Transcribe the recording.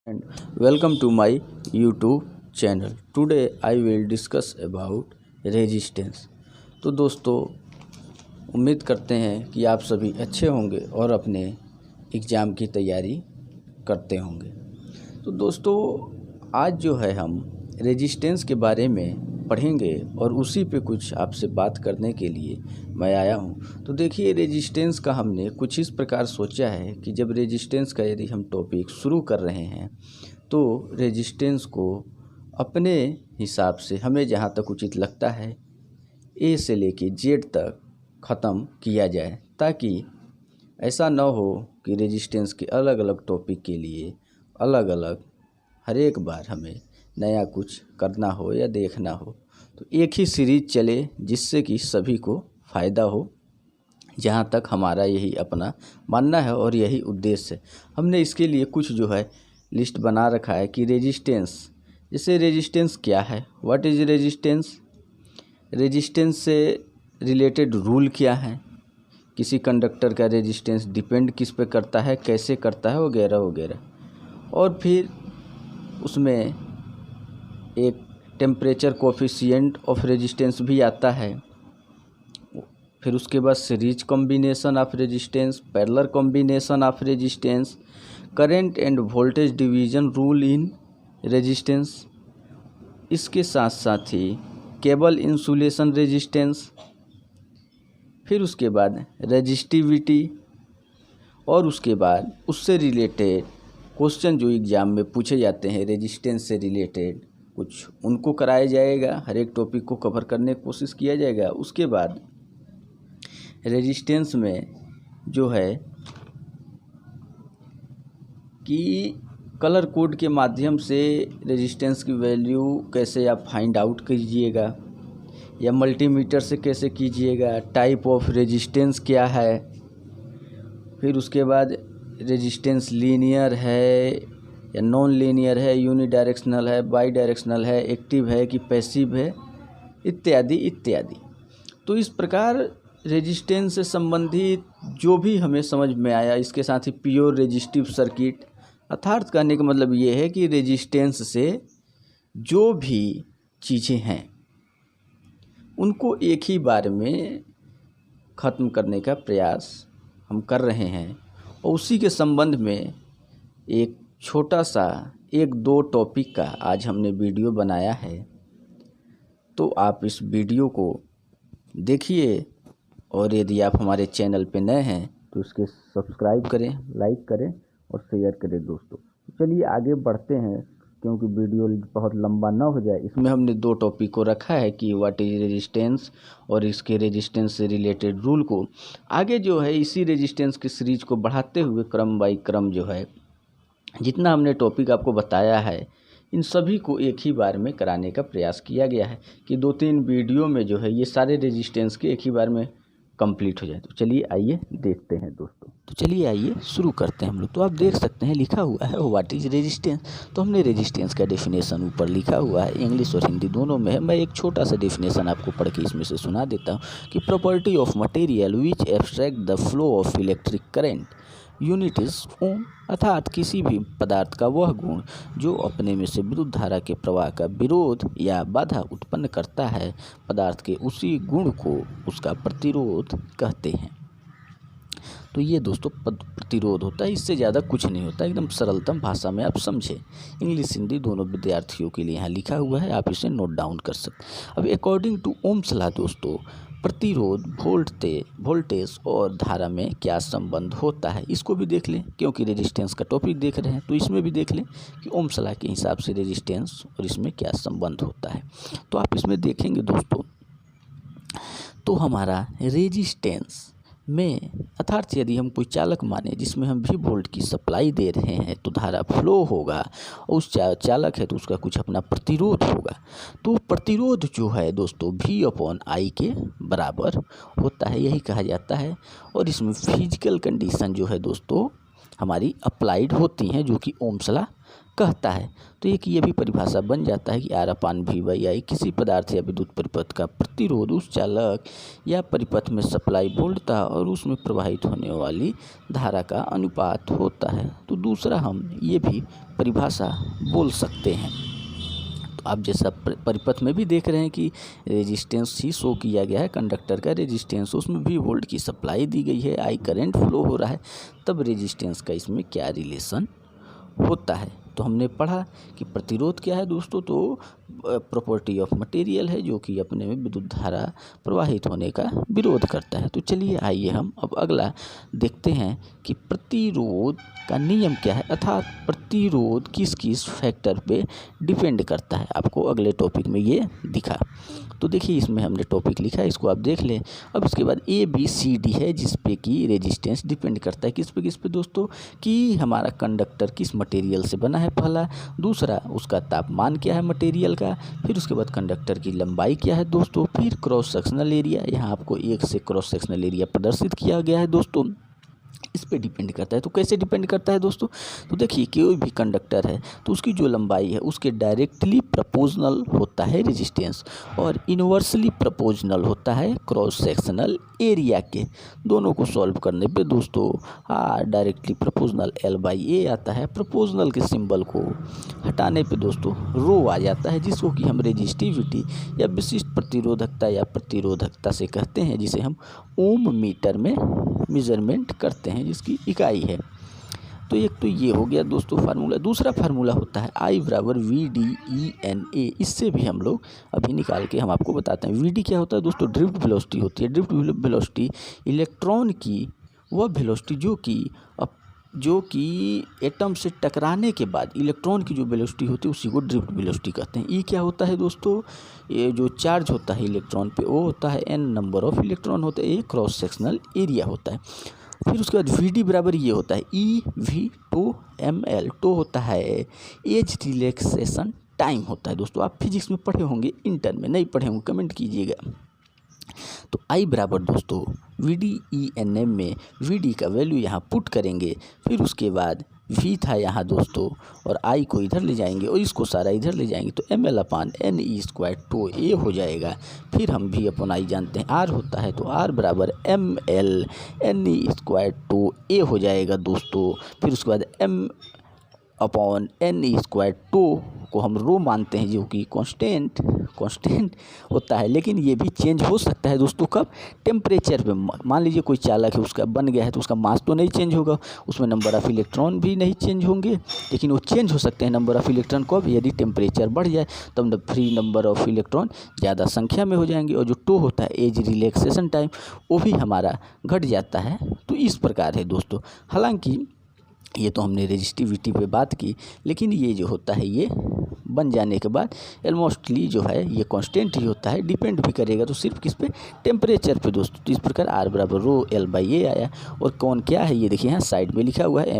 And welcome to my YouTube channel. Today I will discuss about resistance. तो दोस्तों, उम्मीद करते हैं कि आप सभी अच्छे होंगे और अपने एग्ज़ाम की तैयारी करते होंगे। तो दोस्तों, आज जो है हम रेजिस्टेंस के बारे में पढ़ेंगे और उसी पे कुछ आपसे बात करने के लिए मैं आया हूँ। तो देखिए, रेजिस्टेंस का हमने कुछ इस प्रकार सोचा है कि जब रेजिस्टेंस का यदि हम टॉपिक शुरू कर रहे हैं तो रेजिस्टेंस को अपने हिसाब से हमें जहाँ तक उचित लगता है ए से लेके जेड तक ख़त्म किया जाए, ताकि ऐसा न हो कि रेजिस्टेंस के अलग अलग टॉपिक के लिए अलग अलग हर एक बार हमें नया कुछ करना हो या देखना हो। तो एक ही सीरीज चले जिससे कि सभी को फ़ायदा हो, जहाँ तक हमारा यही अपना मानना है और यही उद्देश्य है। हमने इसके लिए कुछ जो है लिस्ट बना रखा है कि रेजिस्टेंस, जैसे रेजिस्टेंस क्या है, व्हाट इज़ रेजिस्टेंस, रेजिस्टेंस से रिलेटेड रूल क्या है, किसी कंडक्टर का रेजिस्टेंस डिपेंड किस पे करता है, कैसे करता है, वगैरह वगैरह। और फिर उसमें एक टेम्परेचर कोफिशिएंट ऑफ रेजिस्टेंस भी आता है। फिर उसके बाद series combination of resistance, parallel combination of resistance, current end voltage division rule in resistance. इसके साथ साथ ही केबल इंसुलेशन रेजिस्टेंस, फिर उसके बाद रेजिस्टिविटी, और उसके बाद उससे रिलेटेड क्वेश्चन जो एग्ज़ाम में पूछे जाते हैं रेजिस्टेंस से रिलेटेड, कुछ उनको कराया जाएगा, हर एक टॉपिक को कवर करने की कोशिश किया जाएगा। उसके बाद रेजिस्टेंस में जो है कि कलर कोड के माध्यम से रेजिस्टेंस की वैल्यू कैसे आप फाइंड आउट कीजिएगा, या मल्टीमीटर से कैसे कीजिएगा, टाइप ऑफ रेजिस्टेंस क्या है, फिर उसके बाद रेजिस्टेंस लीनियर है या नॉन लीनियर है, यूनिडायरेक्शनल है, बाई डायरेक्शनल है, एक्टिव है कि पैसिव है, इत्यादि इत्यादि। तो इस प्रकार रेजिस्टेंस से संबंधित जो भी हमें समझ में आया, इसके साथ ही प्योर रेजिस्टिव सर्किट, अर्थात कहने का मतलब ये है कि रेजिस्टेंस से जो भी चीज़ें हैं उनको एक ही बार में ख़त्म करने का प्रयास हम कर रहे हैं। और उसी के संबंध में एक छोटा सा एक दो टॉपिक का आज हमने वीडियो बनाया है। तो आप इस वीडियो को देखिए, और यदि आप हमारे चैनल पे नए हैं तो इसके सब्सक्राइब करें, लाइक करें और शेयर करें दोस्तों। चलिए आगे बढ़ते हैं, क्योंकि वीडियो बहुत लंबा ना हो जाए। इसमें हमने दो टॉपिक को रखा है कि व्हाट इज रेजिस्टेंस और इसके रेजिस्टेंस से रिलेटेड रूल को आगे जो है इसी रेजिस्टेंस की सीरीज को बढ़ाते हुए क्रम बाई क्रम जो है जितना हमने टॉपिक आपको बताया है, इन सभी को एक ही बार में कराने का प्रयास किया गया है कि 2-3 वीडियो में जो है ये सारे रेजिस्टेंस के एक ही बार में कंप्लीट हो जाए। तो चलिए आइए देखते हैं दोस्तों। तो चलिए आइए शुरू करते हैं हम लोग। तो आप देख सकते हैं लिखा हुआ है व्हाट इज रेजिस्टेंस। तो हमने रेजिस्टेंस का डेफिनेशन ऊपर लिखा हुआ है, इंग्लिश और हिंदी दोनों में है। मैं एक छोटा सा डेफिनेशन आपको पढ़ के इसमें से सुना देता हूँ कि property of material which abstract the flow of electric current unit is ohm, अर्थात किसी भी पदार्थ का वह गुण जो अपने में से विद्युत धारा के प्रवाह का विरोध या बाधा उत्पन्न करता है, पदार्थ के उसी गुण को उसका प्रतिरोध कहते हैं। तो ये दोस्तों प्रतिरोध होता है, इससे ज़्यादा कुछ नहीं होता, एकदम सरलतम भाषा में आप समझें। इंग्लिश हिंदी दोनों विद्यार्थियों के लिए यहाँ लिखा हुआ है, आप इसे नोट डाउन कर सकते। अब अकॉर्डिंग टू ओम्स लॉ दोस्तों, प्रतिरोध, वोल्टेज और धारा में क्या संबंध होता है, इसको भी देख लें, क्योंकि रेजिस्टेंस का टॉपिक देख रहे हैं तो इसमें भी देख लें कि ओम्स लॉ के हिसाब से रेजिस्टेंस और इसमें क्या संबंध होता है। तो आप इसमें देखेंगे दोस्तों, तो हमारा रेजिस्टेंस में अर्थात यदि हम कोई चालक माने जिसमें हम भी वोल्ट की सप्लाई दे रहे हैं तो धारा फ्लो होगा, और उस चालक है तो उसका कुछ अपना प्रतिरोध होगा। तो प्रतिरोध जो है दोस्तों V/I के बराबर होता है, यही कहा जाता है। और इसमें फिजिकल कंडीशन जो है दोस्तों हमारी अप्लाइड होती हैं, जो कि ओम्स लॉ कहता है। तो एक ये भी परिभाषा बन जाता है कि R/V/I किसी पदार्थ या विद्युत परिपथ का प्रतिरोध उस चालक या परिपथ में सप्लाई वोल्टता और उसमें प्रवाहित होने वाली धारा का अनुपात होता है। तो दूसरा हम ये भी परिभाषा बोल सकते हैं। तो आप जैसा परिपथ में भी देख रहे हैं कि रेजिस्टेंस ही शो किया गया है, कंडक्टर का रेजिस्टेंस, उसमें भी वोल्ट की सप्लाई दी गई है, I करंट फ्लो हो रहा है, तब रेजिस्टेंस का इसमें क्या रिलेशन होता है। तो हमने पढ़ा कि प्रतिरोध क्या है दोस्तों, तो प्रॉपर्टी ऑफ मटेरियल है जो कि अपने में विद्युत धारा प्रवाहित होने का विरोध करता है। तो चलिए आइए हम अब अगला देखते हैं कि प्रतिरोध का नियम क्या है, अर्थात प्रतिरोध किस किस फैक्टर पे डिपेंड करता है। आपको अगले टॉपिक में ये दिखा। तो देखिए इसमें हमने टॉपिक लिखा है, इसको आप देख लें। अब इसके बाद ABCD है जिस पे कि रेजिस्टेंस डिपेंड करता है किस पे दोस्तों, कि हमारा कंडक्टर किस मटेरियल से बना है पहला, दूसरा उसका तापमान क्या है मटेरियल का, फिर उसके बाद कंडक्टर की लंबाई क्या है दोस्तों, फिर क्रॉस सेक्शनल एरिया, यहाँ आपको 1 से क्रॉस सेक्शनल एरिया प्रदर्शित किया गया है दोस्तों, इस पे डिपेंड करता है। तो कैसे डिपेंड करता है दोस्तों, तो देखिए कोई भी कंडक्टर है तो उसकी जो लंबाई है उसके डायरेक्टली प्रोपोर्शनल होता है रेजिस्टेंस और इन्वर्सली प्रोपोर्शनल होता है क्रॉस सेक्शनल एरिया के। दोनों को सॉल्व करने पे दोस्तों डायरेक्टली प्रोपोर्शनल L/A आता है, प्रोपोर्शनल के सिंबल को हटाने पे दोस्तों रो आ जाता है, जिसको कि हम रेजिस्टिविटी या विशिष्ट प्रतिरोधकता या प्रतिरोधकता से कहते हैं, जिसे हम ओम मीटर में मेजरमेंट करते हैं, जिसकी इकाई है। तो एक तो ये हो गया दोस्तों फार्मूला। दूसरा फार्मूला होता है I/VDE/NA। इससे भी हम लोग अभी निकाल के हम आपको बताते हैं। VD क्या होता है दोस्तों, ड्रिफ्ट वेलोसिटी होती है। ड्रिफ्ट वेलोसिटी इलेक्ट्रॉन की वह वेलोसिटी जो कि एटम से टकराने के बाद इलेक्ट्रॉन की जो वेलोसिटी होती है उसी को ड्रिफ्ट वेलोसिटी कहते हैं। ये क्या होता है दोस्तों, ये जो चार्ज होता है इलेक्ट्रॉन पे वो होता है n नंबर ऑफ इलेक्ट्रॉन होता है, ये क्रॉस सेक्शनल एरिया होता है। फिर उसके बाद VD बराबर ये होता है EV/ml। तो होता है एज रिलैक्सेशन टाइम होता है दोस्तों। आप फिजिक्स में पढ़े होंगे, इंटर में नहीं पढ़े होंगे कमेंट कीजिएगा। तो I बराबर दोस्तों VDE/NM में VD का वैल्यू यहाँ पुट करेंगे, फिर उसके बाद V था यहाँ दोस्तों और I को इधर ले जाएंगे और इसको सारा इधर ले जाएंगे, तो ml/ne² तो A हो जाएगा। फिर हम V/I जानते हैं R होता है, तो R बराबर ml/ne² तो A हो जाएगा दोस्तों। फिर उसके बाद m/ne² तो को हम रो मानते हैं, जो कि कांस्टेंट होता है, लेकिन ये भी चेंज हो सकता है दोस्तों। कब, टेम्परेचर पे। मान लीजिए कोई चालक है उसका बन गया है तो उसका मास तो नहीं चेंज होगा, उसमें नंबर ऑफ़ इलेक्ट्रॉन भी नहीं चेंज होंगे, लेकिन वो चेंज हो सकते हैं नंबर ऑफ़ इलेक्ट्रॉन कब, यदि टेम्परेचर बढ़ जाए तब फ्री नंबर ऑफ़ इलेक्ट्रॉन ज़्यादा संख्या में हो जाएंगे, और जो टो होता है एज रिलैक्सेशन टाइम वो भी हमारा घट जाता है। तो इस प्रकार है दोस्तों। हालांकि ये तो हमने रेजिस्टिविटी पे बात की, लेकिन ये जो होता है ये बन जाने के बाद ऑलमोस्टली जो है ये कांस्टेंट ही होता है, डिपेंड भी करेगा तो सिर्फ किस पे, टेम्परेचर पे दोस्तों। तो इस प्रकार R बराबर रो L/A आया। और कौन क्या है ये देखिए यहाँ साइड में लिखा हुआ है